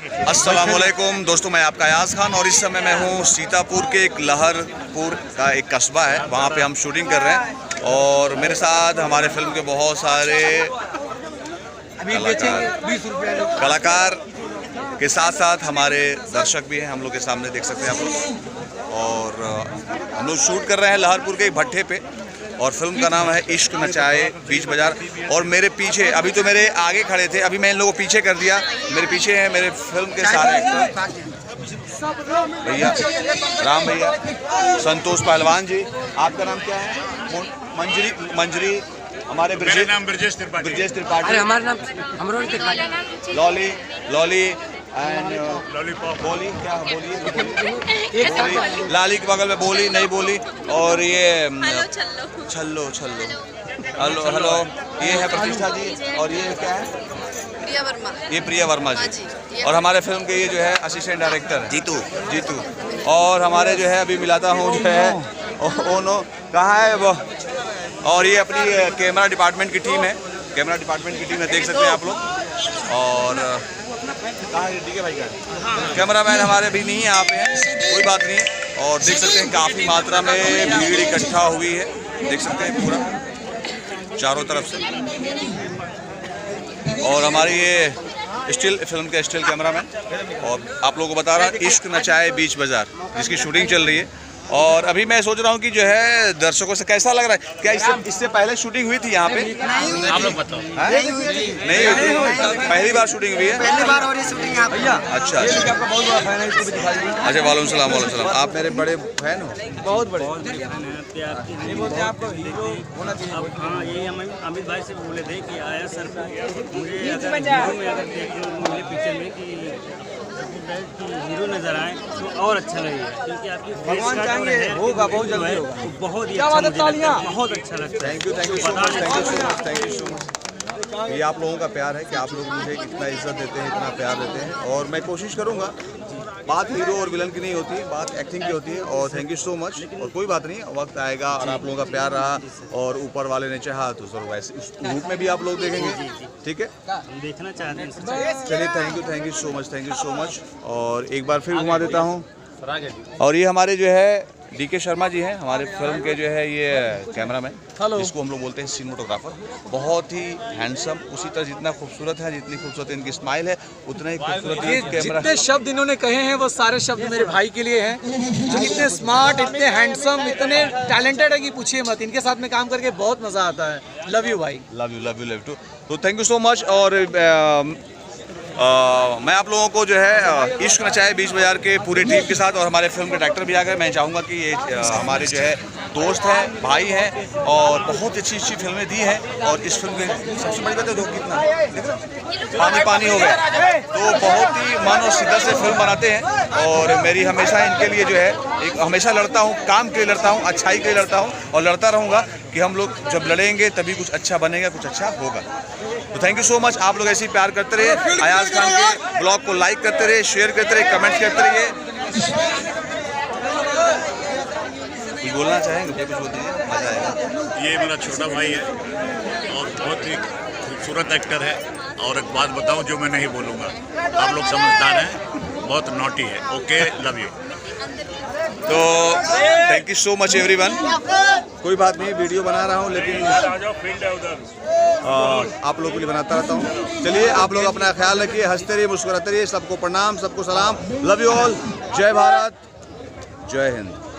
अस्सलामुअलैकुम दोस्तों, मैं आपका अयाज खान और इस समय मैं हूँ सीतापुर के एक लहरपुर का एक कस्बा है, वहाँ पे हम शूटिंग कर रहे हैं और मेरे साथ हमारे फिल्म के बहुत सारे कलाकार के साथ साथ हमारे दर्शक भी हैं। हम लोग के सामने देख सकते हैं आप लोग। और हम लोग शूट कर रहे हैं लहरपुर के एक भट्ठे पे और फिल्म का नाम है इश्क नचाए बीच बाजार। और मेरे पीछे, अभी तो मेरे आगे खड़े थे, अभी मैं इन लोगों को पीछे कर दिया। मेरे पीछे हैं मेरे फिल्म के सारे भैया, राम भैया, संतोष पहलवान जी। आपका नाम क्या है? मंजरी, हमारे ब्रजेश त्रिपाठी, हमारा नाम लॉली एंड बोली, क्या बोली, लाली के बगल में बोली नहीं बोली, और ये छल्लो हेलो ये है प्रतिष्ठा जी, और ये क्या है? प्रिया वर्मा जी। और हमारे फिल्म के ये जो है असिस्टेंट डायरेक्टर जीतू। और हमारे जो है अभी मिलाता हूँ जो है ओनो, कहाँ है वो? और ये अपनी कैमरा डिपार्टमेंट की टीम है, देख सकते हैं आप लोग। और कहाँ है डीके भाई का कैमरामैन? हमारे भी नहीं है, यहाँ पे हैं, कोई बात नहीं है। और देख सकते हैं काफ़ी मात्रा में भीड़ इकट्ठा हुई है, देख सकते हैं पूरा चारों तरफ से। और हमारी ये स्टिल फिल्म के स्टिल कैमरामैन, और आप लोगों को बता रहा हूँ इश्क नचाए बीच बाजार, जिसकी शूटिंग चल रही है। और अभी मैं सोच रहा हूँ कि जो है दर्शकों से कैसा लग रहा है। क्या इससे पहले शूटिंग हुई थी यहाँ पे? आप लोग बताओ। नहीं हुई, पहली बार शूटिंग हुई है, पहली बार हो रही शूटिंग यहाँ भैया। अच्छा, वालेकुम सलाम। आप मेरे बड़े फैन हो? बहुत बड़े। हाँ, यही हम अमित भाई से बोले थे कि आया सर मुझे अगर देखें पिक्चर में कि हीरो नजर आए तो और अच्छा लगेगा, क्योंकि आपकी भगवान चाहेंगे होगा, बहुत जल्दी होगा, बहुत ही अच्छा, बहुत अच्छा लगता है। Thank you so much. ये आप लोगों का प्यार है कि आप लोग मुझे इतना इज्जत देते हैं, इतना प्यार देते हैं। और मैं कोशिश करूँगा, बात हीरो और विलन की नहीं होती है, बात एक्टिंग की होती है। और थैंक यू सो मच। और कोई बात नहीं, वक्त आएगा और आप लोगों का प्यार रहा और ऊपर वाले ने चाहा तो जरूर वैसे उस रूप में भी आप लोग देखेंगे, ठीक है? हम देखना चाहते हैं। चलिए, थैंक यू सो मच। और एक बार फिर घुमा देता हूँ। और ये हमारे जो है डीके शर्मा जी हैं, हमारे फिल्म के जो है ये कैमरामैन, जिसको हम लोग बोलते हैं सिनेमेटोग्राफर। बहुत ही हैंडसम, उसी तरह जितना खूबसूरत है, जितनी खूबसूरत इनकी स्माइल है, उतना ही खूबसूरत ये जितने शब्द इन्होंने कहे हैं वो सारे शब्द मेरे भाई के लिए हैं, जो इतने स्मार्ट, इतने हैंडसम, इतने टैलेंटेड है कि पूछिए मत। इनके साथ में काम करके बहुत मजा आता है। लव यू भाई। Love you too. तो थैंक यू सो मच। और मैं आप लोगों को जो है इश्क नचाए बीच बाजार के पूरी टीम के साथ, और हमारे फिल्म के डायरेक्टर भी आ गए। मैं चाहूँगा कि ये हमारे जो है दोस्त हैं, भाई हैं, और बहुत अच्छी फिल्में दी हैं। और इस फिल्म की सबसे बड़ी बात है, कितना पानी हो गया, तो बहुत ही मन और शिद्दत से फिल्म बनाते हैं। और मेरी हमेशा इनके लिए जो है एक हमेशा लड़ता हूँ, काम के लिए लड़ता हूँ, अच्छाई के लिए लड़ता हूँ, और लड़ता रहूँगा कि हम लोग जब लड़ेंगे तभी कुछ अच्छा बनेगा, कुछ अच्छा होगा। तो थैंक यू सो मच। आप लोग ऐसे ही प्यार करते रहिए, अयाज खान के ब्लॉग को लाइक करते रहिए, शेयर करते रहिए, कमेंट करते रहिए। कुछ बोलना चाहेंगे? कुछ बोल दीजिए, मजा आएगा। ये मेरा छोटा भाई है और बहुत ही खूबसूरत एक्टर है। और एक बात बताऊं जो मैं नहीं बोलूँगा, आप लोग समझदार हैं, बहुत नॉटी है। Okay, love you. तो thank you so much everyone. कोई बात नहीं, वीडियो बना रहा हूँ लेकिन आप लोगों के लिए बनाता रहता हूँ। चलिए, आप लोग अपना ख्याल रखिए, हंसते रहिए, मुस्कुराते रहिए। सबको प्रणाम, सबको सलाम। Love you all. जय भारत, जय हिंद।